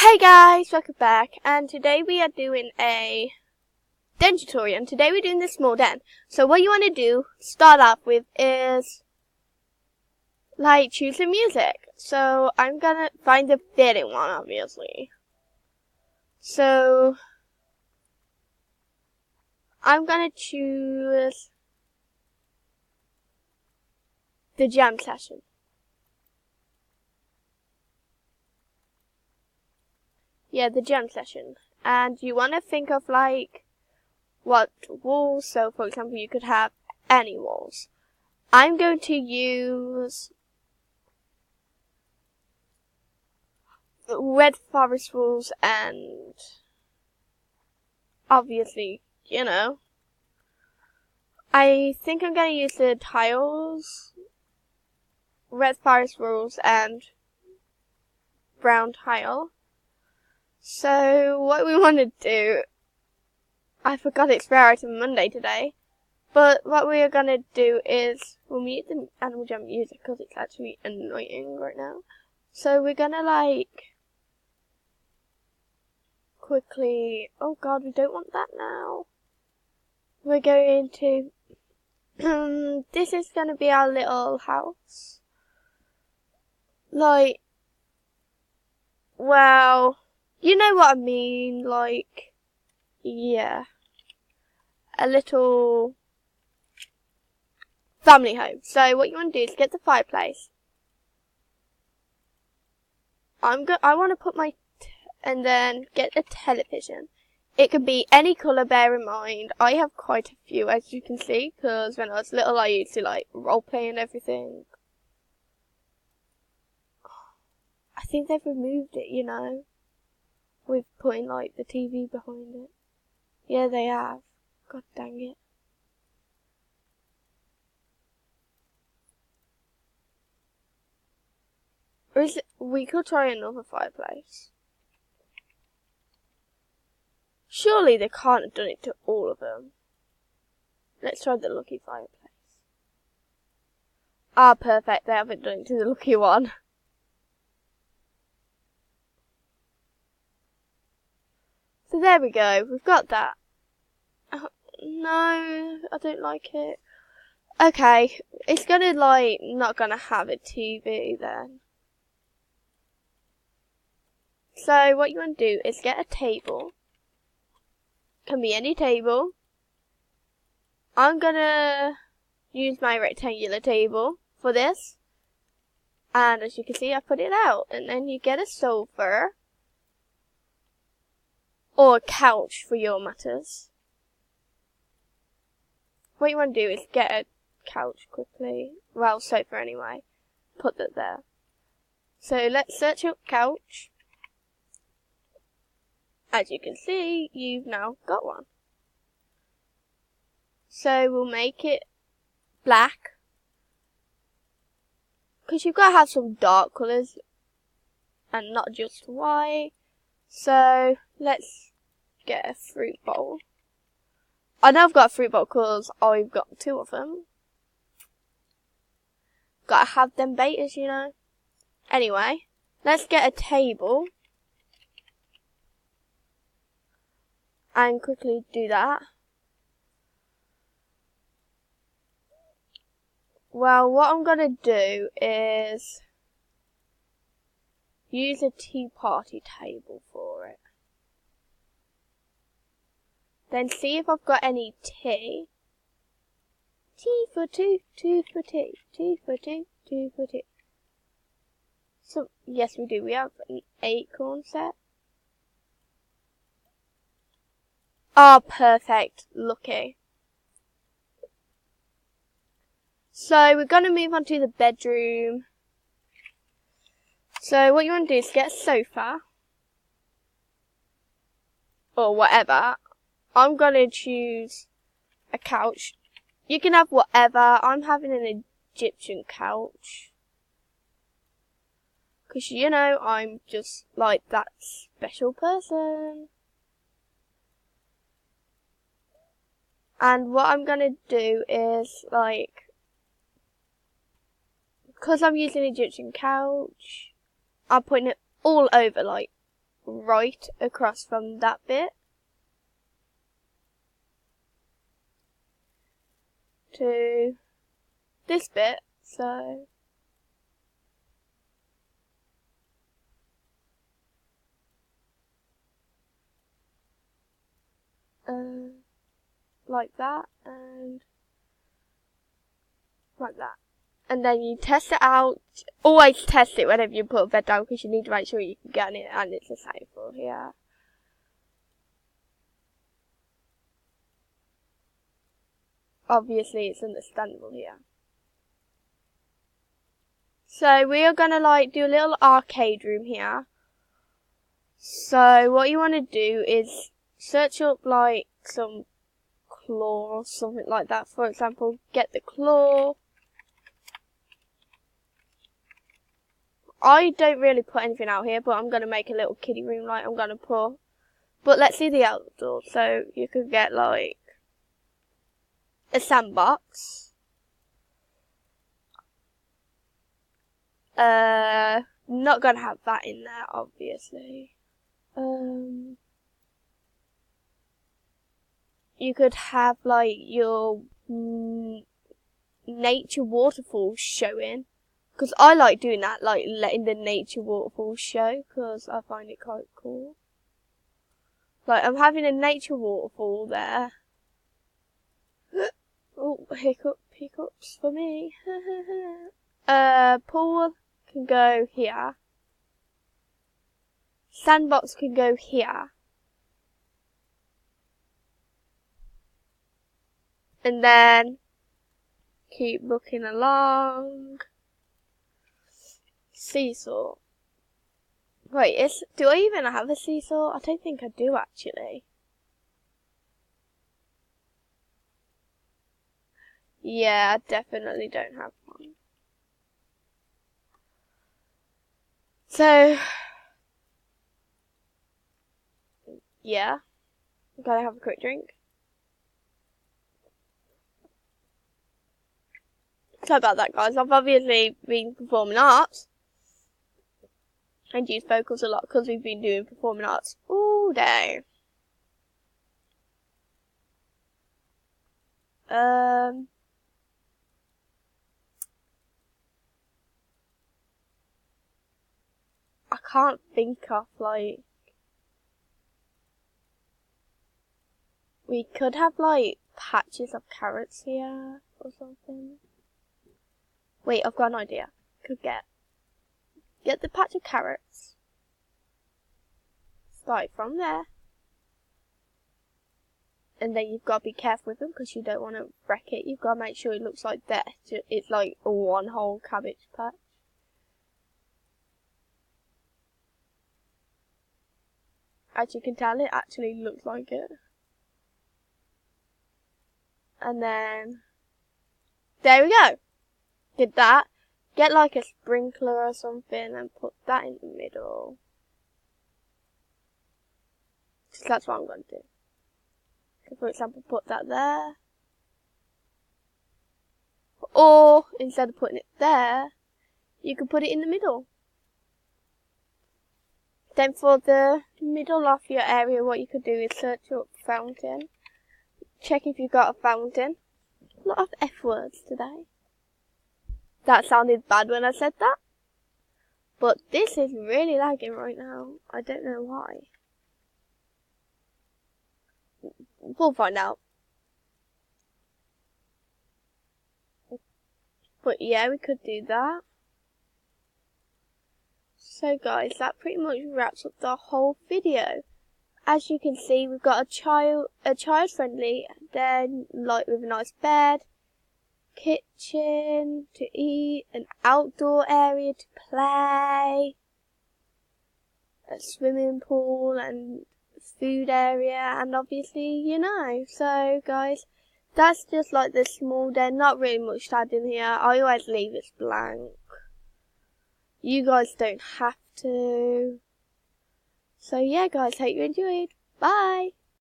Hey guys, welcome back, and today we are doing a den tutorial, and today we're doing the small den. So what you want to do, start off with, is choose the music. So I'm gonna find the fitting one, obviously. So I'm gonna choose the jam session. Yeah, the jam session. And you want to think of what walls. So for example, you could have any walls. I'm going to use red forest walls, and obviously, I think I'm going to use the tiles, red forest walls and brown tile. So what we want to do, I forgot it's Rare Item Monday today, but what we are going to do is we'll mute the Animal Jam music because it's actually annoying right now. So we're going to quickly, oh god, we don't want that now. We're going to, this is going to be our little house. Well, you know what I mean, yeah. A little family home. So what you want to do is get the fireplace. I want to put and then get a television. It could be any colour, bear in mind. I have quite a few, as you can see, because when I was little I used to roleplay and everything. I think they've removed it, with putting the TV behind it. Yeah, they have. God dang it. Or is it, we could try another fireplace. Surely they can't have done it to all of them. Let's try the lucky fireplace. Ah, perfect, they haven't done it to the lucky one. So there we go, we've got that. No, I don't like it. Okay, it's gonna not gonna have a TV then. So what you want to do is get a table. Can be any table. I'm gonna use my rectangular table for this. And as you can see, I put it out. And then you get a sofa. Or a couch for your matters. What you want to do is get a couch quickly. Well, sofa anyway. Put that there. So let's search up couch. As you can see, you've now got one. So we'll make it black. Because you've got to have some dark colours. And not just white. So let's get a fruit bowl. I know I've got a fruit bowl because I've got two of them. Gotta have them betas, Anyway, let's get a table. And quickly do that. Well, what I'm gonna do is use a tea party table for it. Then see if I've got any tea. Tea for two, two for tea, tea for two, two for tea. So, yes we do, we have an acorn set. Ah, perfect, lucky. So, we're gonna move on to the bedroom. So, what you want to do is get a sofa. Or whatever. I'm gonna choose a couch. You can have whatever. I'm having an Egyptian couch. Because, I'm just that special person. And what I'm gonna do is, because I'm using an Egyptian couch, I'm putting it all over, right across from that bit to this bit, so like that and like that. And then you test it out. Always test it whenever you put a bed down because you need to make sure you can get it and it's the same for here. Obviously it's understandable here. So we are gonna like do a little arcade room here. So what you want to do is search up like some claw or something like that. For example, get the claw. I don't really put anything out here, but I'm going to make a little kiddie room like I'm going to put. But let's see the outdoor. So you could get like a sandbox. Not going to have that in there, obviously. You could have like your nature waterfalls showing. Because I like doing that, like letting the nature waterfall show, because I find it quite cool. Like, I'm having a nature waterfall there. Oh, hiccups for me. Pool can go here. Sandbox can go here. And then keep looking along. Seesaw. Wait, do I even have a seesaw? I don't think I do actually. Yeah, I definitely don't have one. So, yeah, gotta have a quick drink. Sorry about that, guys. I've obviously been performing arts. And use vocals a lot because we've been doing performing arts all day. I can't think of like. We could have like patches of carrots here or something. Wait, I've got an idea. Could get the patch of carrots. Start from there. And then you've got to be careful with them because you don't want to wreck it. You've got to make sure it looks like that. It's like a one whole cabbage patch. As you can tell, it actually looks like it. And then, there we go. Did that. Get like a sprinkler or something and put that in the middle. So that's what I'm going to do. So for example, put that there. Or, instead of putting it there, you can put it in the middle. Then for the middle of your area, what you could do is search up fountain. Check if you've got a fountain. A lot of F words today. That sounded bad when I said that. But this is really lagging right now. I don't know why. We'll find out. But yeah, we could do that. So guys, that pretty much wraps up the whole video. As you can see, we've got a child friendly, then like with a nice bed, kitchen to eat, an outdoor area to play, a swimming pool and food area, and obviously, you know. So guys, that's just like the small den, not really much to add in here. I always leave it blank. You guys don't have to. So yeah guys, hope you enjoyed. Bye!